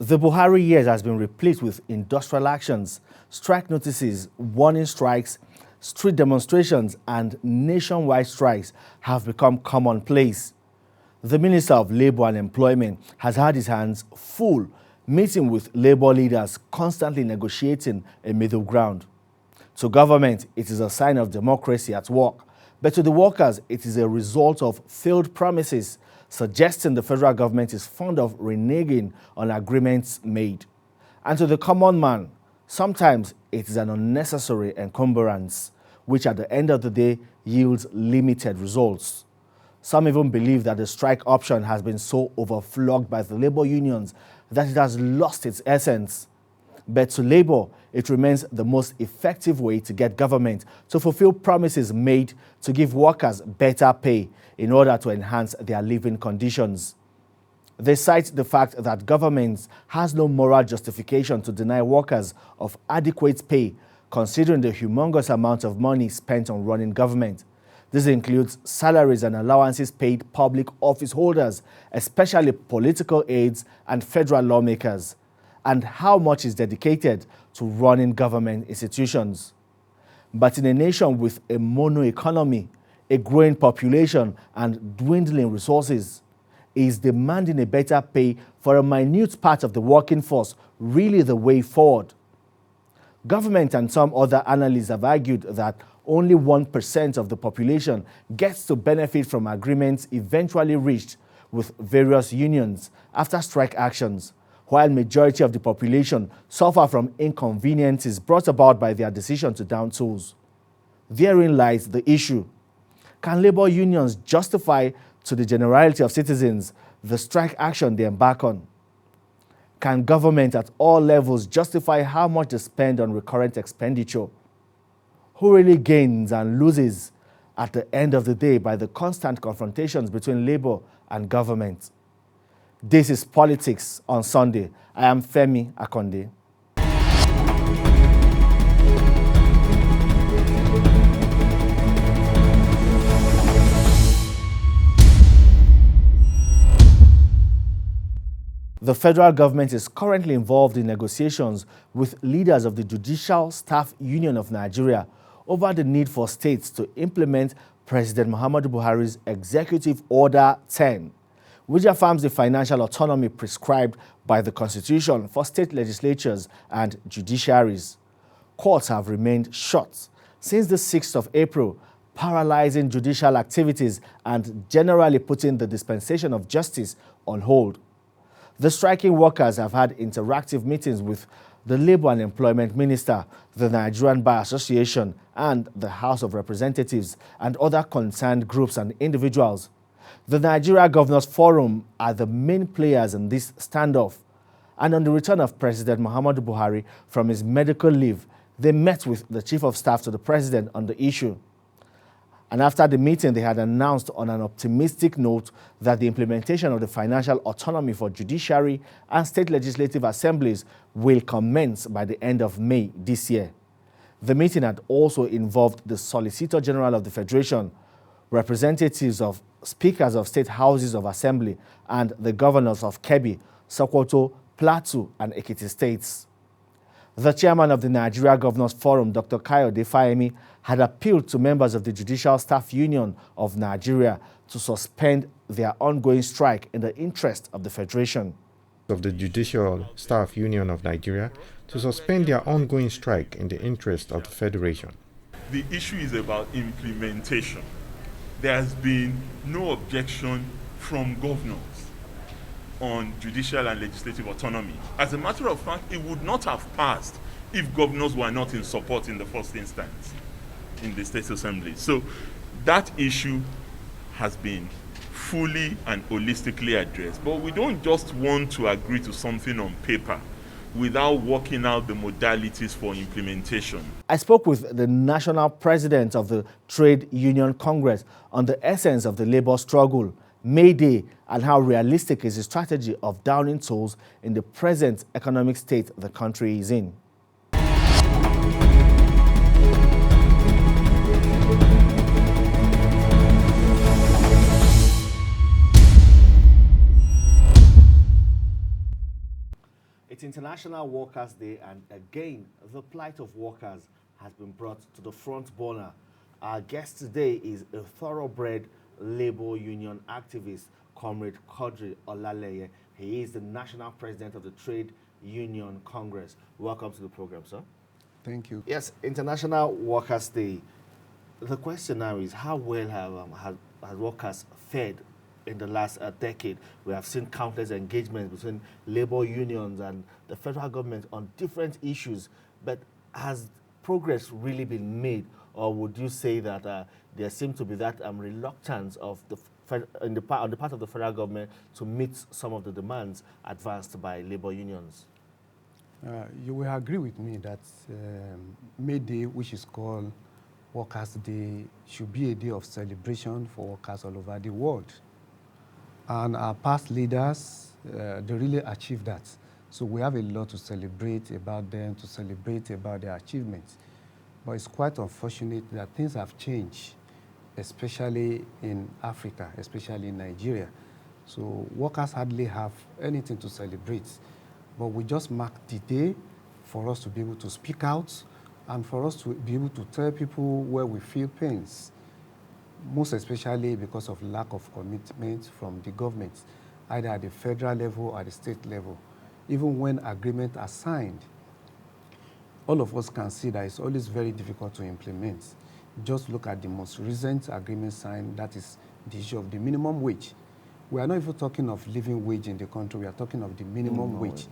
The Buhari years has been replete with industrial actions, strike notices, warning strikes, street demonstrations, and nationwide strikes have become commonplace. The Minister of Labour and Employment has had his hands full, meeting with labour leaders, constantly negotiating a middle ground. To government, it is a sign of democracy at work, but to the workers, it is a result of failed promises, suggesting the federal government is fond of reneging on agreements made. And to the common man, sometimes it is an unnecessary encumbrance, which at the end of the day yields limited results. Some even believe that the strike option has been so overflogged by the labour unions that it has lost its essence. But to Labour, it remains the most effective way to get government to fulfill promises made to give workers better pay in order to enhance their living conditions. They cite the fact that government has no moral justification to deny workers of adequate pay, considering the humongous amount of money spent on running government. This includes salaries and allowances paid public office holders, especially political aides and federal lawmakers, and how much is dedicated to running government institutions. But in a nation with a mono economy, a growing population, and dwindling resources, is demanding a better pay for a minute part of the working force really the way forward? Government and some other analysts have argued that only 1% of the population gets to benefit from agreements eventually reached with various unions after strike actions, while majority of the population suffer from inconveniences brought about by their decision to down tools. Therein lies the issue. Can labour unions justify to the generality of citizens the strike action they embark on? Can government at all levels justify how much they spend on recurrent expenditure? Who really gains and loses at the end of the day by the constant confrontations between labour and government? This is Politics on Sunday. I am Femi Akonde. The federal government is currently involved in negotiations with leaders of the Judicial Staff Union of Nigeria over the need for states to implement President Muhammadu Buhari's Executive Order 10, which affirms the financial autonomy prescribed by the Constitution for state legislatures and judiciaries. Courts have remained shut since the 6th of April, paralyzing judicial activities and generally putting the dispensation of justice on hold. The striking workers have had interactive meetings with the Labour and Employment Minister, the Nigerian Bar Association, and the House of Representatives, and other concerned groups and individuals. The Nigeria Governors Forum are the main players in this standoff. And on the return of President Muhammadu Buhari from his medical leave, they met with the Chief of Staff to the President on the issue. And after the meeting, they had announced on an optimistic note that the implementation of the financial autonomy for judiciary and state legislative assemblies will commence by the end of May this year. The meeting had also involved the Solicitor General of the Federation, representatives of speakers of state houses of assembly, and the governors of Kebbi, Sokoto, Plateau, and Ekiti states. The chairman of the Nigeria Governors Forum, Dr. Kayode Fayemi, had appealed to members of the Judicial Staff Union of Nigeria to suspend their ongoing strike in the interest of the Federation. Of the Judicial Staff Union of Nigeria to suspend their ongoing strike in the interest of the Federation. The issue is about implementation. There has been no objection from governors on judicial and legislative autonomy. As a matter of fact, it would not have passed if governors were not in support in the first instance in the state assembly. So that issue has been fully and holistically addressed. But we don't just want to agree to something on paper without working out the modalities for implementation. I spoke with the national president of the Trade Union Congress on the essence of the labor struggle, May Day, and how realistic is the strategy of downing tolls in the present economic state the country is in. It's International Workers' Day, and again, the plight of workers has been brought to the front burner. Our guest today is a thoroughbred labor union activist, Comrade Quadri Olaleye. He is the national president of the Trade Union Congress. Welcome to the program, sir. Thank you. Yes, International Workers' Day. The question now is, how well have workers fared in the last decade? We have seen countless engagements between labor unions and the federal government on different issues, but has progress really been made, or would you say that there seems to be that reluctance of on the part of the federal government to meet some of the demands advanced by labor unions? You will agree with me that May Day, which is called Workers' Day, should be a day of celebration for workers all over the world. And our past leaders, they really achieved that. So we have a lot to celebrate about them, to celebrate about their achievements. But it's quite unfortunate that things have changed, especially in Africa, especially in Nigeria. So workers hardly have anything to celebrate. But we just mark the day for us to be able to speak out and for us to be able to tell people where we feel pains, most especially because of lack of commitment from the government, either at the federal level or at the state level. Even when agreements are signed, all of us can see that it's always very difficult to implement. Just look at the most recent agreement signed, that is the issue of the minimum wage. We are not even talking of living wage in the country, we are talking of the minimum wage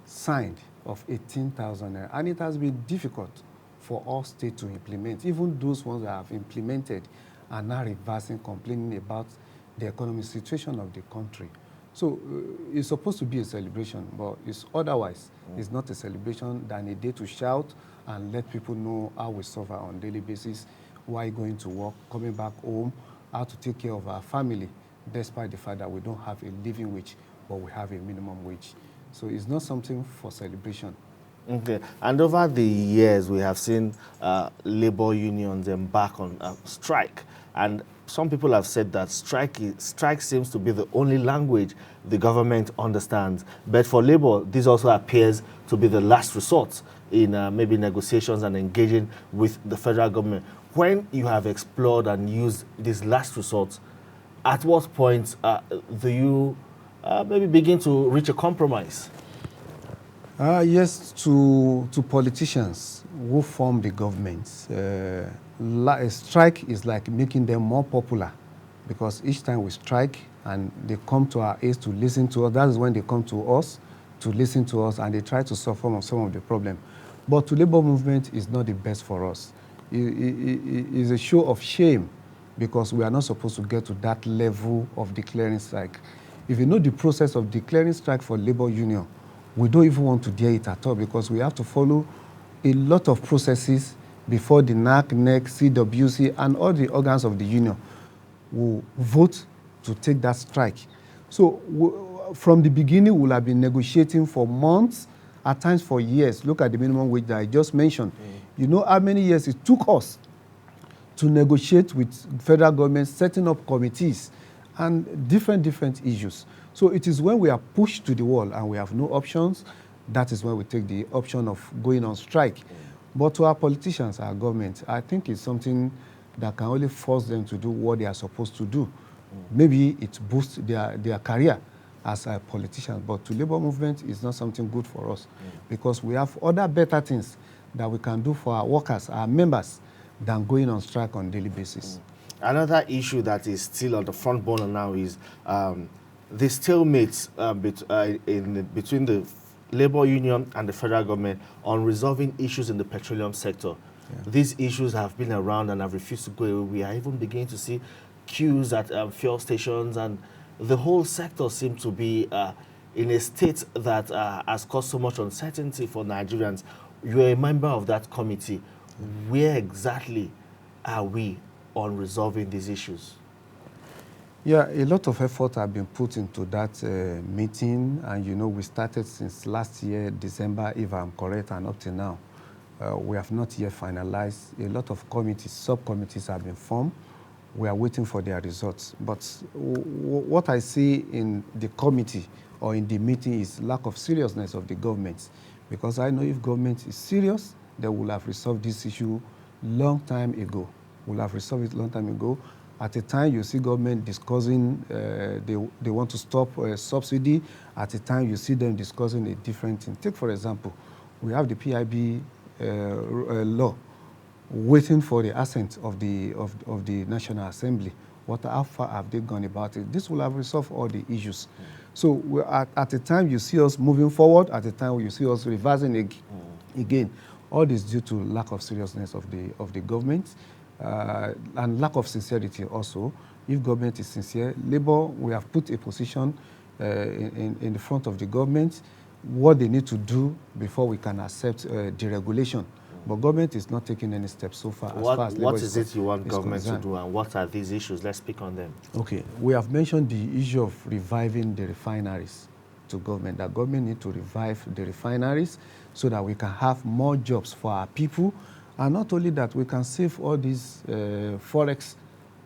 signed of 18,000 naira. And it has been difficult for all states to implement. Even those ones that have implemented are now reversing, complaining about the economic situation of the country. So it's supposed to be a celebration, but it's otherwise. It's not a celebration than a day to shout and let people know how we suffer on a daily basis, why going to work, coming back home, how to take care of our family, despite the fact that we don't have a living wage, but we have a minimum wage. So it's not something for celebration. Okay. And over the years, we have seen labor unions embark on strike. And some people have said that strike seems to be the only language the government understands. But for labor, this also appears to be the last resort in maybe negotiations and engaging with the federal government. When you have explored and used this last resort, at what point do you maybe begin to reach a compromise? Yes, to politicians who form the government, a strike is like making them more popular, because each time we strike and they come to our aid to listen to us, that is when they come to us to listen to us and they try to solve some of the problem. But to labor movement is not the best for us. It is a show of shame, because we are not supposed to get to that level of declaring strike. If you know the process of declaring strike for labor union, we don't even want to dare it at all, because we have to follow a lot of processes before the NAC, NEC, CWC, and all the organs of the union will vote to take that strike. So from the beginning, we'll have been negotiating for months, at times for years. Look at the minimum wage that I just mentioned. You know how many years it took us to negotiate with federal government, setting up committees and different issues. So it is when we are pushed to the wall and we have no options, that is when we take the option of going on strike. But to our politicians, our government, I think it's something that can only force them to do what they are supposed to do. Maybe it boosts their career as a politician, but to labor movement is not something good for us, because we have other better things that we can do for our workers, our members, than going on strike on a daily basis. Another issue that is still on the front burner now is the stalemate between the labor union and the federal government on resolving issues in the petroleum sector. Yeah. These issues have been around and have refused to go away. We are even beginning to see queues at fuel stations, and the whole sector seems to be in a state that has caused so much uncertainty for Nigerians. You are a member of that committee. Where exactly are we on resolving these issues? Yeah, a lot of effort have been put into that meeting, and you know, we started since last year, December, if I'm correct, and up to now. We have not yet finalized. A lot of committees, subcommittees have been formed. We are waiting for their results. But what I see in the committee or in the meeting is lack of seriousness of the government. Because I know if government is serious, they will have resolved this issue long time ago. Will have resolved it long time ago. At a time you see government discussing, they want to stop subsidy. At a time you see them discussing a different thing. Take for example, we have the PIB law waiting for the assent of the National Assembly. How far have they gone about it? This will have resolved all the issues. So at a time you see us moving forward, at a time you see us reversing again. All this due to lack of seriousness of the government and lack of sincerity also. If government is sincere, Labour, we have put a position in the front of the government, what they need to do before we can accept deregulation. But government is not taking any steps so far. What is it you want government to do, and what are these issues? Let's speak on them. Okay, we have mentioned the issue of reviving the refineries to government. That government need to revive the refineries so that we can have more jobs for our people, and not only that, we can save all these forex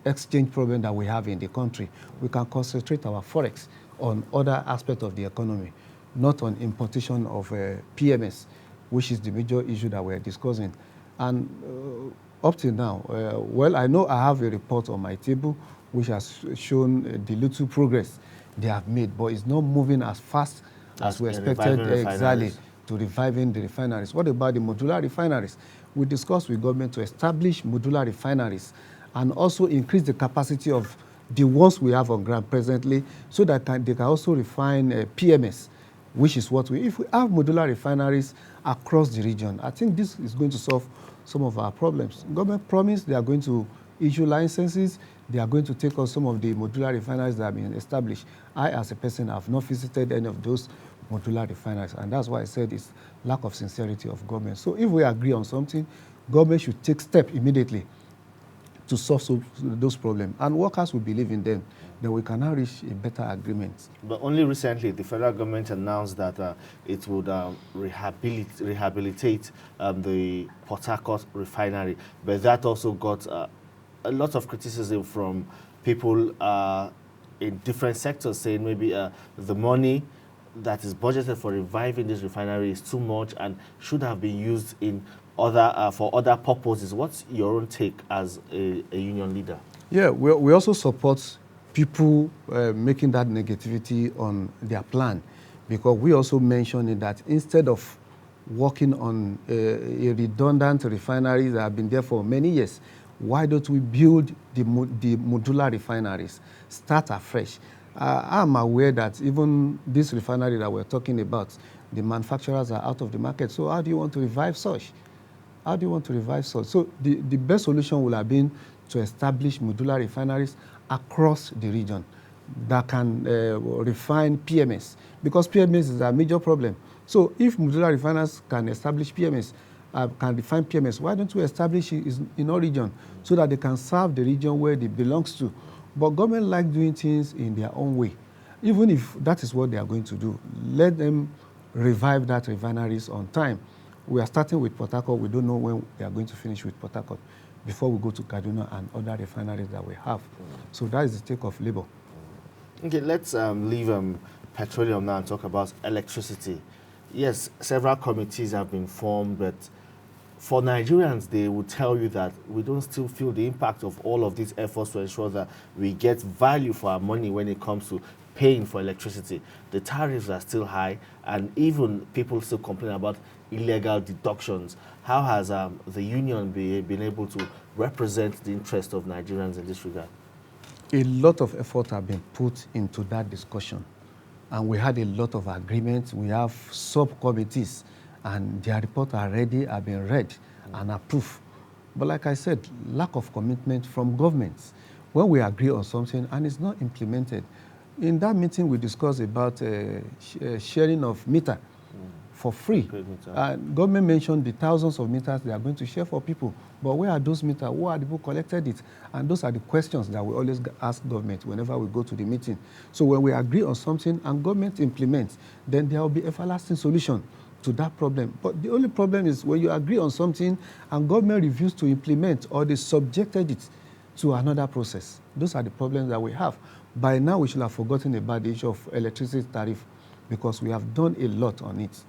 exchange problem that we have in the country. We can concentrate our forex on other aspects of the economy, not on importation of PMS, which is the major issue that we're discussing. And up till now, well, I know I have a report on my table which has shown the little progress they have made, but it's not moving as fast as we expected exactly to reviving the refineries. What about the modular refineries? We discussed with government to establish modular refineries and also increase the capacity of the ones we have on ground presently so that they can also refine PMS, which is what if we have modular refineries across the region, I think this is going to solve some of our problems. Government promised they are going to issue licenses, they are going to take on some of the modular refineries that have been established. I, as a person, have not visited any of those modular refineries, and that's why I said it's lack of sincerity of government. So if we agree on something, government should take steps immediately to solve those problems, and workers will believe in them. Then we can now reach a better agreement. But only recently, the federal government announced that it would rehabilitate the Port Harcourt refinery. But that also got a lot of criticism from people in different sectors, saying maybe the money that is budgeted for reviving this refinery is too much and should have been used in for other purposes. What's your own take as a union leader? Yeah, we also support people making that negativity on their plan, because we also mentioned that instead of working on a redundant refineries that have been there for many years, why don't we build the modular refineries, start afresh? I'm aware that even this refinery that we're talking about, the manufacturers are out of the market. So how do you want to revive such? How do you want to revive such? So the best solution would have been to establish modular refineries across the region that can refine PMS, because PMS is a major problem. So if modular refiners can establish PMS, can refine PMS, why don't we establish it in our region so that they can serve the region where they belongs to? But government like doing things in their own way. Even if that is what they are going to do, let them revive that refineries on time. We are starting with Port Harcourt. We don't know when we are going to finish with Port Harcourt before we go to Kaduna and other refineries that we have. So that is the take of Labour. Okay, let's leave petroleum now and talk about electricity. Yes, several committees have been formed, but for Nigerians, they will tell you that we don't still feel the impact of all of these efforts to ensure that we get value for our money when it comes to paying for electricity. The tariffs are still high, and even people still complain about illegal deductions. How has the union been able to represent the interest of Nigerians in this regard? A lot of effort have been put into that discussion, and we had a lot of agreements. We have subcommittees, and their reports are ready, have been read and approved. But like I said, lack of commitment from governments. When we agree on something and it's not implemented, in that meeting we discussed about sharing of meter for free. Government mentioned the thousands of meters they are going to share for people. But where are those meters? Who are the people collected it? And those are the questions that we always ask government whenever we go to the meeting. So when we agree on something and government implements, then there will be everlasting solution to that problem. But the only problem is when you agree on something and government refuses to implement, or they subjected it to another process. Those are the problems that we have. By now, we should have forgotten about the issue of electricity tariff because we have done a lot on it.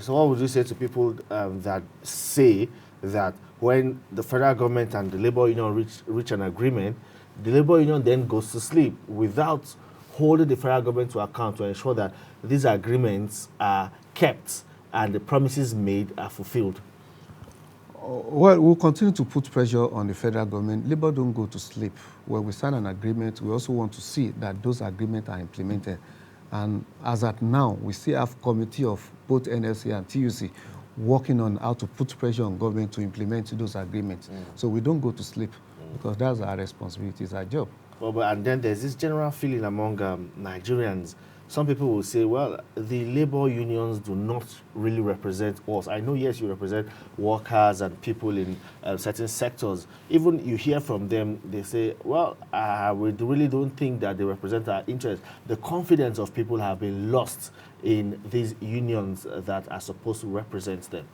So what would you say to people that say that when the federal government and the labor union reach an agreement, the labor union then goes to sleep without holding the federal government to account to ensure that these agreements are kept and the promises made are fulfilled? Well, we'll continue to put pressure on the federal government. Labor don't go to sleep. When we sign an agreement, we also want to see that those agreements are implemented. And as at now, we still have committee of both NLC and TUC working on how to put pressure on government to implement those agreements. So we don't go to sleep because that's our responsibility, it's our job. Well, and then there's this general feeling among Nigerians. Some people will say, well, the labor unions do not really represent us. I know, yes, you represent workers and people in certain sectors. Even you hear from them, they say, well, we really don't think that they represent our interests. The confidence of people have been lost in these unions that are supposed to represent them.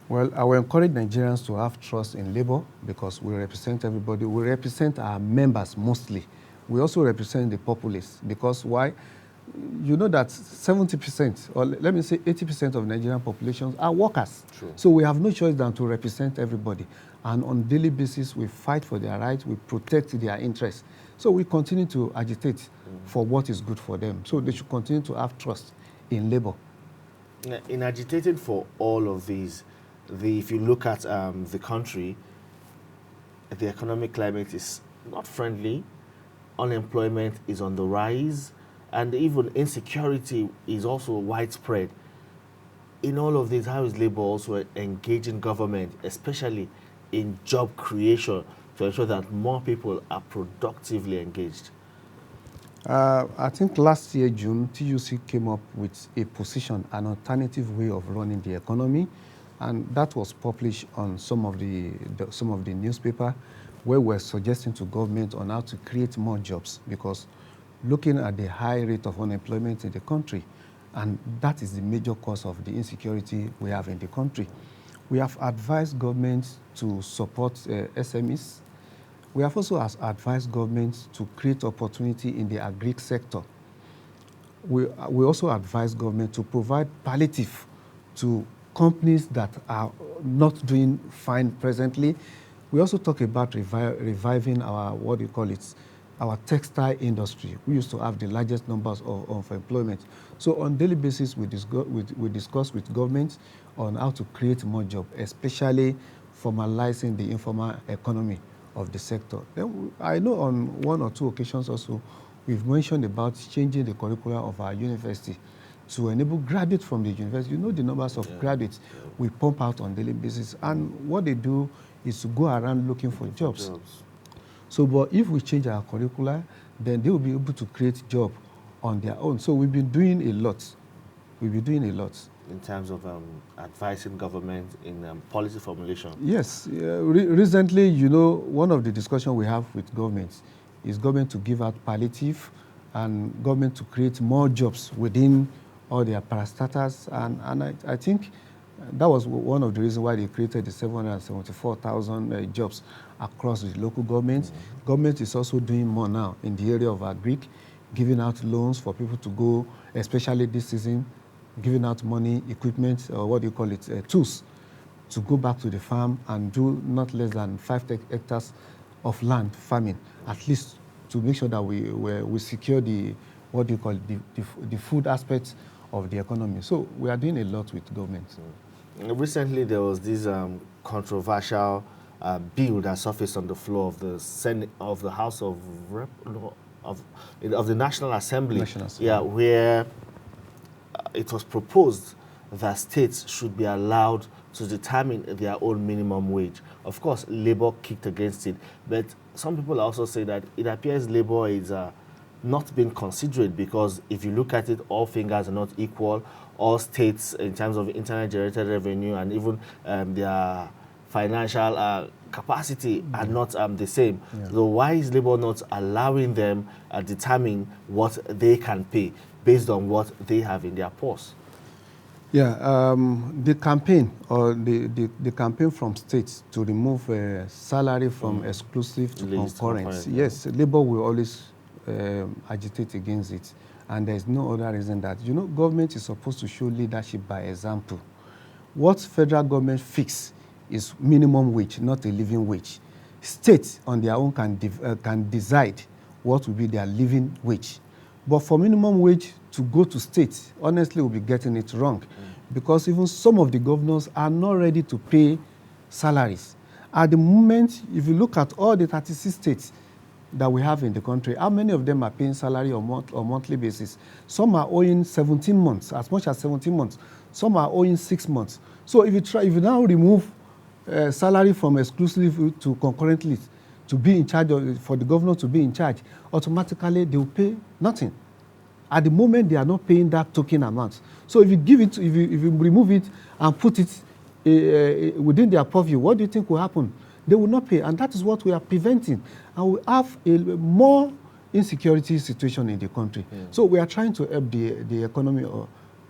Well, I will encourage Nigerians to have trust in labor because we represent everybody. We represent our members mostly. We also represent the populace because why? You know that 70%, or let me say 80% of Nigerian populations are workers. True. So we have no choice than to represent everybody. And on a daily basis, we fight for their rights, we protect their interests. So we continue to agitate for what is good for them. So they should continue to have trust in labor. In agitating for all of these, if you look at the country, the economic climate is not friendly. Unemployment is on the rise, and even insecurity is also widespread. In all of this, how is labor also engaging government, especially in job creation, to ensure that more people are productively engaged? I think last year, June, TUC came up with a position, an alternative way of running the economy, and that was published on some of the newspaper, where we're suggesting to government on how to create more jobs, because looking at the high rate of unemployment in the country, and that is the major cause of the insecurity we have in the country. We have advised government to support SMEs. We have also advised government to create opportunity in the agri sector. We also advise government to provide palliative to companies that are not doing fine presently. We also talk about reviving our, our textile industry. We used to have the largest numbers of employment. So on a daily basis, we discuss with government on how to create more jobs, especially formalizing the informal economy of the sector. Then I know on one or two occasions also, we've mentioned about changing the curricula of our university to enable graduates from the university. You know the numbers of graduates we pump out on a daily basis. And what they do is to go around looking for jobs. So, but if we change our curricula, then they will be able to create jobs on their own. So we've been doing a lot. We've been doing a lot. In terms of advising government in policy formulation? Yes. Recently, you know, one of the discussions we have with governments is government to give out palliative and government to create more jobs within all their parastatals. And I think that was one of the reasons why they created the 774,000 jobs across the local governments. Government is also doing more now in the area of agri, giving out loans for people to go, especially this season, giving out money, equipment, or tools, to go back to the farm and do not less than 5 hectares of land farming, at least to make sure that we secure the food aspects of the economy. So we are doing a lot with government. Recently, there was this controversial bill that surfaced on the floor of the Senate, of the House of the National Assembly. Yeah, where it was proposed that states should be allowed to determine their own minimum wage. Of course, Labour kicked against it, but some people also say that it appears Labour is not being considerate, because if you look at it, all fingers are not equal. All states, in terms of internet generated revenue and even their financial capacity, are not the same. Yeah. So why is Labour not allowing them determine what they can pay based on what they have in their purse? Yeah, the campaign, or the campaign from states to remove salary from exclusive to concurrent. Yes, Labour will always agitate against it. And there's no other reason that, government is supposed to show leadership by example. What federal government fix is minimum wage, not a living wage. States on their own can decide what will be their living wage. But for minimum wage to go to states, honestly, we'll be getting it wrong. Because even some of the governors are not ready to pay salaries. At the moment, if you look at all the 36 states that we have in the country, how many of them are paying salary on monthly basis? Some are owing 17 months, as much as 17 months. Some are owing 6 months. So if you now remove salary from exclusive to concurrently to be in charge for the governor to be in charge, automatically they will pay nothing. At the moment, they are not paying that token amount. So if you give it, if you remove it and put it within their purview, what do you think will happen? They will not pay, and that is what we are preventing. And we have a more insecurity situation in the country. So we are trying to help the economy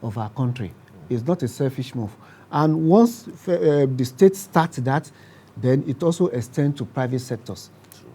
of our country. It's not a selfish move. And once the state starts that, then it also extends to private sectors. True.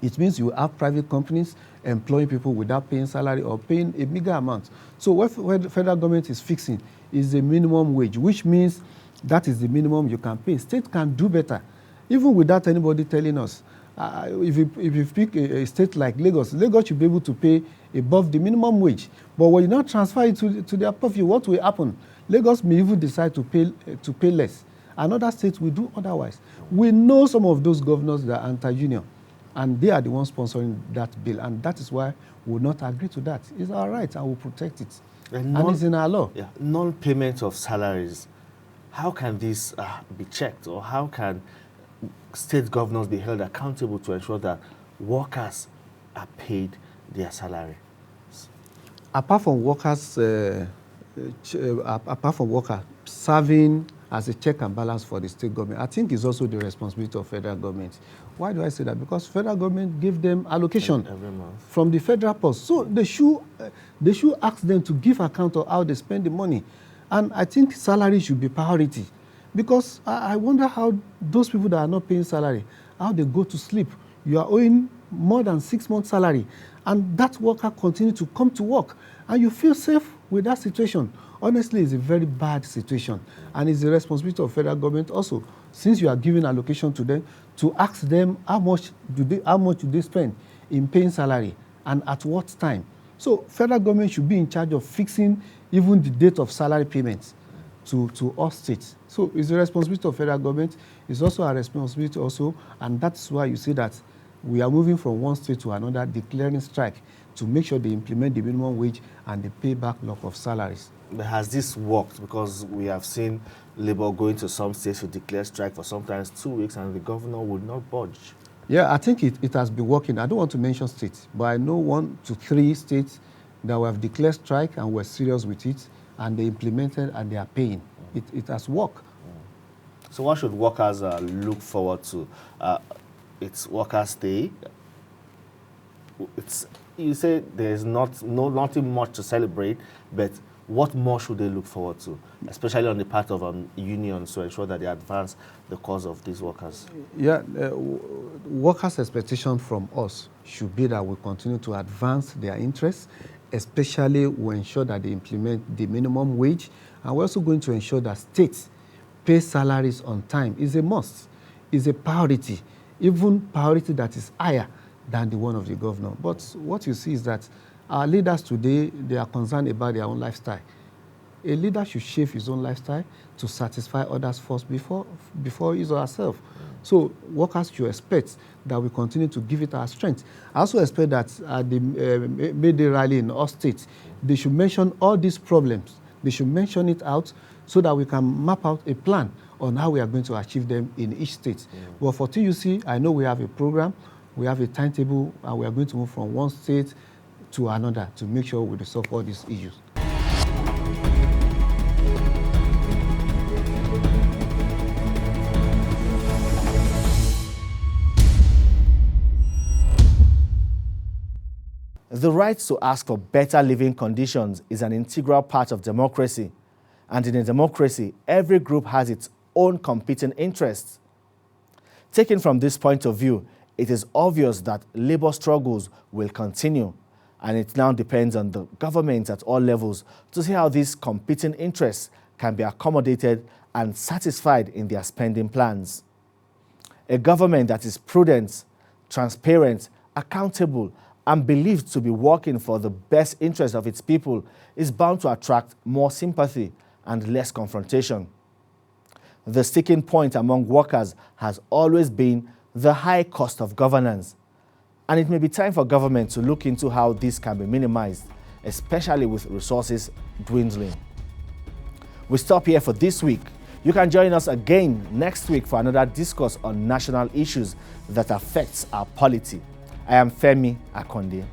It means you have private companies employing people without paying salary or paying a bigger amount. So what the federal government is fixing is the minimum wage, which means that is the minimum you can pay. State can do better, even without anybody telling us. If you pick a state like Lagos, Lagos should be able to pay above the minimum wage. But when you now transfer it to their purview, what will happen? Lagos may even decide to pay less. Another state will do otherwise. We know some of those governors that are anti-union, and they are the ones sponsoring that bill, and that is why we will not agree to that. It's our right, and we'll protect it. And it's in our law. Yeah, non-payment of salaries. How can this be checked, or how can state governors be held accountable to ensure that workers are paid their salary? Apart from workers serving as a check and balance for the state government, I think it's also the responsibility of federal government. Why do I say that? Because federal government give them allocation every month from the federal post. So they should ask them to give account of how they spend the money. And I think salary should be priority. Because I wonder how those people that are not paying salary, how they go to sleep. You are owing more than 6 months' salary, and that worker continue to come to work, and you feel safe with that situation. Honestly, it's a very bad situation, and it's the responsibility of federal government also, since you are giving allocation to them, to ask them how much do they spend in paying salary, and at what time. So federal government should be in charge of fixing even the date of salary payments to all states. So it's the responsibility of federal government. It's also our responsibility also, and that's why you see that we are moving from one state to another, declaring strike to make sure they implement the minimum wage and they pay backlog of salaries. But has this worked? Because we have seen Labour going to some states to declare strike for sometimes 2 weeks, and the governor would not budge. Yeah, I think it has been working. I don't want to mention states, but I know 1 to 3 states that have declared strike and were serious with it, and they implemented and they are paying. It has worked. So what should workers look forward to? It's Workers' Day. You say there's nothing much to celebrate, but what more should they look forward to, especially on the part of unions, to ensure that they advance the cause of these workers? Yeah, workers' expectation from us should be that we continue to advance their interests, especially we ensure that they implement the minimum wage, and we're also going to ensure that states pay salaries on time. It's a must. It's a priority, even priority that is higher than the one of the governor. But what you see is that our leaders today, they are concerned about their own lifestyle. A leader should shape his own lifestyle to satisfy others first before his or herself. So workers should expect that we continue to give it our strength. I also expect that at the May Day rally in all states, they should mention all these problems. They should mention it out so that we can map out a plan on how we are going to achieve them in each state. But for TUC, I know we have a program, we have a timetable, and we are going to move from one state to another to make sure we resolve all these issues. The right to ask for better living conditions is an integral part of democracy. And in a democracy, every group has its own competing interests. Taken from this point of view, it is obvious that labor struggles will continue. and it now depends on the government at all levels to see how these competing interests can be accommodated and satisfied in their spending plans. A government that is prudent, transparent, accountable, and believed to be working for the best interest of its people is bound to attract more sympathy and less confrontation. The sticking point among workers has always been the high cost of governance, and it may be time for government to look into how this can be minimized, especially with resources dwindling. We stop here for this week. You can join us again next week for another discourse on national issues that affects our polity. I am Femi Akonde.